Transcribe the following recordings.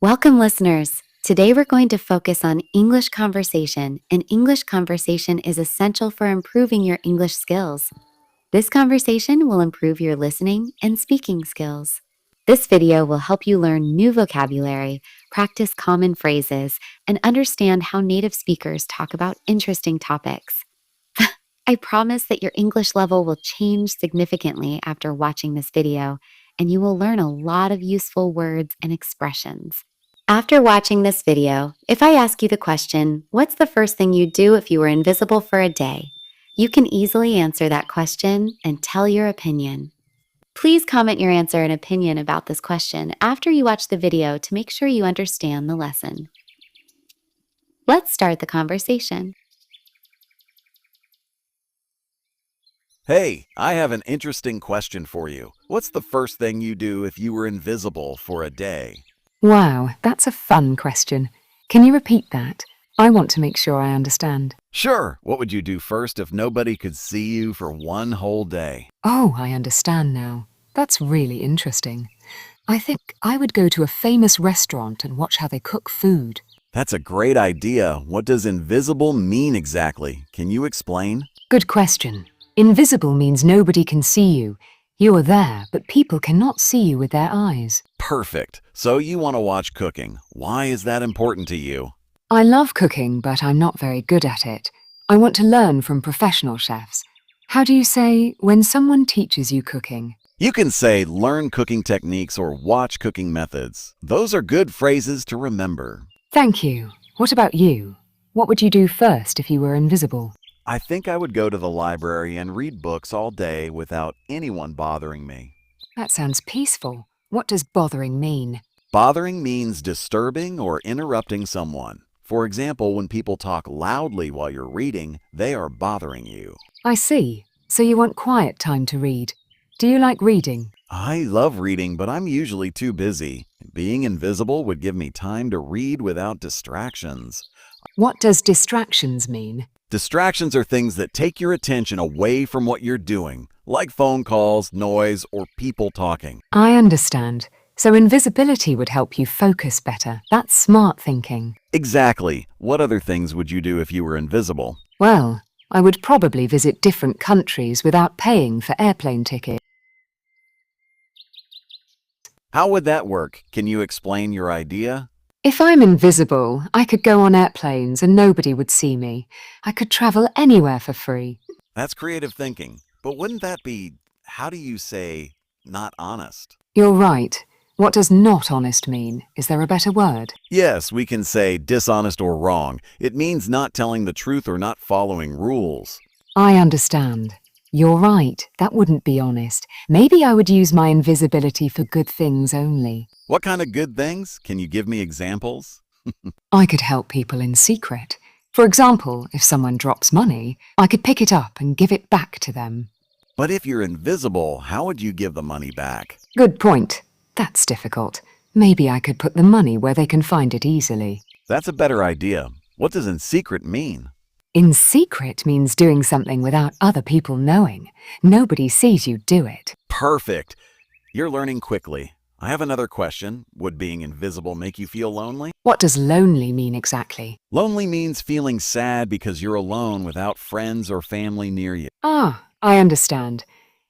Welcome, listeners. Today we're going to focus on English conversation, and English conversation is essential for improving your English skills. This conversation will improve your listening and speaking skills. This video will help you learn new vocabulary, practice common phrases, and understand how native speakers talk about interesting topics. I promise that your English level will change significantly after watching this video, and you will learn a lot of useful words and expressions. After watching this video, if I ask you the question, what's the first thing you'd do if you were invisible for a day? You can easily answer that question and tell your opinion. Please comment your answer and opinion about this question after you watch the video to make sure you understand the lesson. Let's start the conversation. Hey, I have an interesting question for you. What's the first thing you do if you were invisible for a day? Wow, that's a fun question. Can you repeat that? I want to make sure I understand. Sure, what would you do first if nobody could see you for one whole day? Oh, I understand now. That's really interesting. I think I would go to a famous restaurant and watch how they cook food. That's a great idea. What does invisible mean exactly? Can you explain? Good question. Invisible means nobody can see you. You are there, but people cannot see you with their eyes. Perfect. So you want to watch cooking. Why is that important to you? I love cooking, but I'm not very good at it. I want to learn from professional chefs. How do you say when someone teaches you cooking? You can say learn cooking techniques or watch cooking methods. Those are good phrases to remember. Thank you. What about you? What would you do first if you were invisible? I think I would go to the library and read books all day without anyone bothering me. That sounds peaceful. What does bothering mean? Bothering means disturbing or interrupting someone. For example, when people talk loudly while you're reading, they are bothering you. I see. So you want quiet time to read. Do you like reading? I love reading, but I'm usually too busy. Being invisible would give me time to read without distractions. What does distractions mean? Distractions are things that take your attention away from what you're doing, like phone calls, noise, or people talking. I understand. So invisibility would help you focus better. That's smart thinking. Exactly. What other things would you do if you were invisible? Well, I would probably visit different countries without paying for airplane tickets. How would that work? Can you explain your idea? If I'm invisible, I could go on airplanes and nobody would see me. I could travel anywhere for free. That's creative thinking. But wouldn't that be, how do you say, not honest? You're right. What does not honest mean? Is there a better word? Yes, we can say dishonest or wrong. It means not telling the truth or not following rules. I understand. You're right. That wouldn't be honest. Maybe I would use my invisibility for good things only. What kind of good things? Can you give me examples? I could help people in secret. For example, if someone drops money, I could pick it up and give it back to them. But if you're invisible, how would you give the money back? Good point. That's difficult. Maybe I could put the money where they can find it easily. That's a better idea. What does in secret mean? In secret means doing something without other people knowing. Nobody sees you do it. Perfect. You're learning quickly. I have another question. Would being invisible make you feel lonely? What does lonely mean exactly? Lonely means feeling sad because you're alone without friends or family near you. Ah, I understand.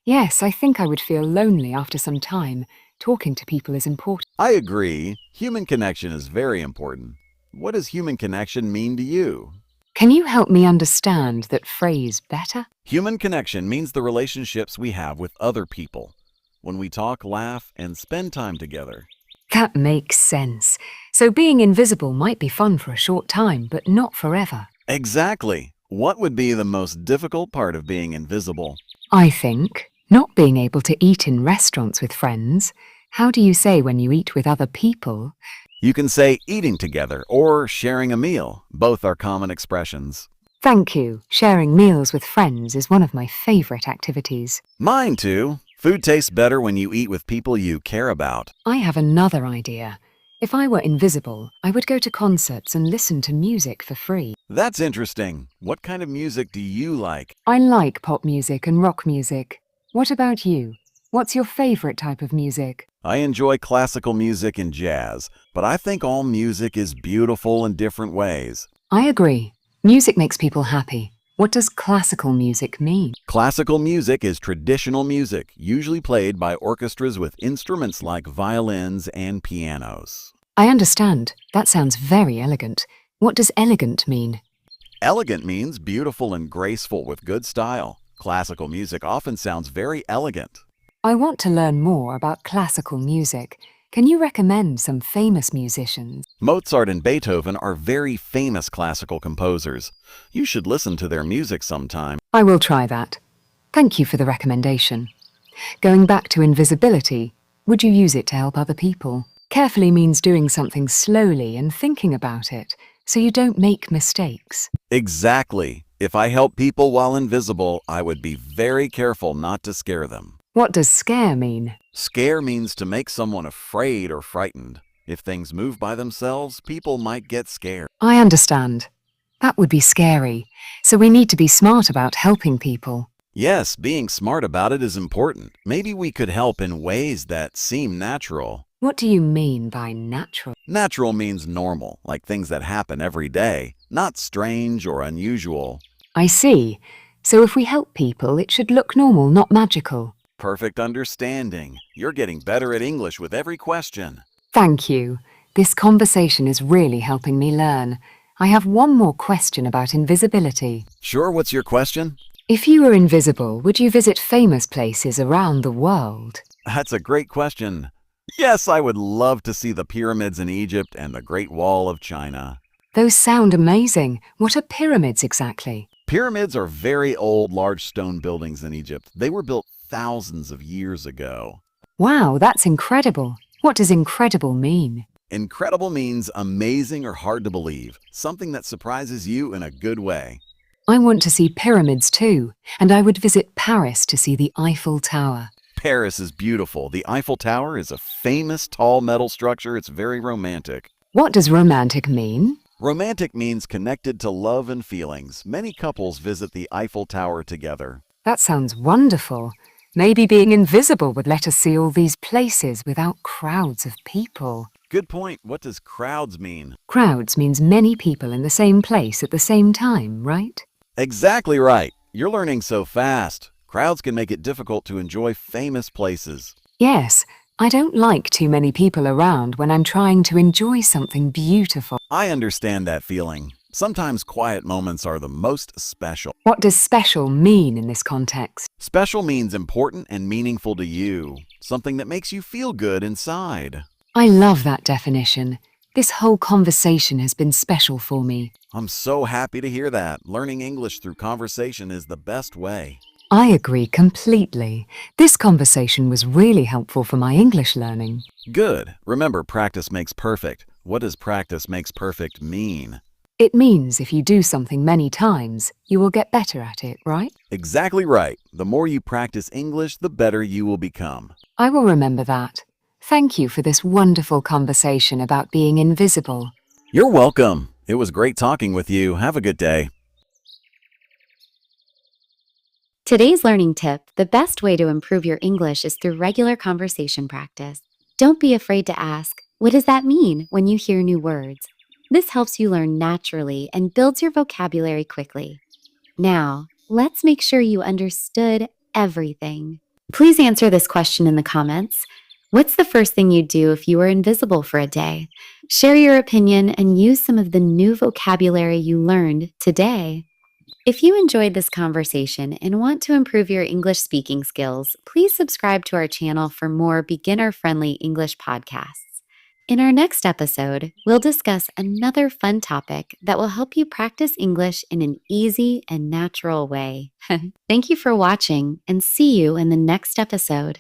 Yes, I think I would feel lonely after some time. Talking to people is important. I agree. Human connection is very important. What does human connection mean to you? Can you help me understand that phrase better? Human connection means the relationships we have with other people. When we talk, laugh, and spend time together. That makes sense. So being invisible might be fun for a short time, but not forever. Exactly. What would be the most difficult part of being invisible? I think not being able to eat in restaurants with friends. How do you say when you eat with other people? You can say eating together or sharing a meal. Both are common expressions. Thank you. Sharing meals with friends is one of my favorite activities. Mine too. Food tastes better when you eat with people you care about. I have another idea. If I were invisible, I would go to concerts and listen to music for free. That's interesting. What kind of music do you like? I like pop music and rock music. What about you? What's your favorite type of music? I enjoy classical music and jazz, but I think all music is beautiful in different ways. I agree. Music makes people happy. What does classical music mean? Classical music is traditional music, usually played by orchestras with instruments like violins and pianos. I understand. That sounds very elegant. What does elegant mean? Elegant means beautiful and graceful with good style. Classical music often sounds very elegant. I want to learn more about classical music. Can you recommend some famous musicians? Mozart and Beethoven are very famous classical composers. You should listen to their music sometime. I will try that. Thank you for the recommendation. Going back to invisibility, would you use it to help other people? Carefully means doing something slowly and thinking about it, so you don't make mistakes. Exactly. If I help people while invisible, I would be very careful not to scare them. What does scare mean? Scare means to make someone afraid or frightened. If things move by themselves, people might get scared. I understand. That would be scary, so we need to be smart about helping people. Yes, being smart about it is important. Maybe we could help in ways that seem natural. What do you mean by natural? Natural means normal, like things that happen every day, not strange or unusual. I see. So if we help people, it should look normal, not magical. Perfect understanding. You're getting better at English with every question. Thank you. This conversation is really helping me learn. I have one more question about invisibility. Sure, what's your question? If you were invisible, would you visit famous places around the world? That's a great question. Yes, I would love to see the pyramids in Egypt and the Great Wall of China. Those sound amazing. What are pyramids exactly? Pyramids are very old, large stone buildings in Egypt. They were built thousands of years ago. Wow, that's incredible. What does incredible mean? Incredible means amazing or hard to believe, something that surprises you in a good way. I want to see pyramids too, and I would visit Paris to see the Eiffel Tower. Paris is beautiful. The Eiffel Tower is a famous tall metal structure. It's very romantic. What does romantic mean? Romantic means connected to love and feelings. Many couples visit the Eiffel Tower together. That sounds wonderful. Maybe being invisible would let us see all these places without crowds of people. Good point. What does crowds mean? Crowds means many people in the same place at the same time, right? Exactly right. You're learning so fast. Crowds can make it difficult to enjoy famous places. Yes, I don't like too many people around when I'm trying to enjoy something beautiful. I understand that feeling. Sometimes quiet moments are the most special. What does special mean in this context? Special means important and meaningful to you, something that makes you feel good inside. I love that definition. This whole conversation has been special for me. I'm so happy to hear that. Learning English through conversation is the best way. I agree completely. This conversation was really helpful for my English learning. Good. Remember, practice makes perfect. What does practice makes perfect mean? It means if you do something many times, you will get better at it, right? Exactly right. The more you practice English, the better you will become. I will remember that. Thank you for this wonderful conversation about being invisible. You're welcome. It was great talking with you. Have a good day. Today's learning tip: the best way to improve your English is through regular conversation practice. Don't be afraid to ask, "What does that mean?" when you hear new words. This helps you learn naturally and builds your vocabulary quickly. Now, let's make sure you understood everything. Please answer this question in the comments. What's the first thing you'd do if you were invisible for a day? Share your opinion and use some of the new vocabulary you learned today. If you enjoyed this conversation and want to improve your English speaking skills, please subscribe to our channel for more beginner-friendly English podcasts. In our next episode, we'll discuss another fun topic that will help you practice English in an easy and natural way. Thank you for watching, and see you in the next episode.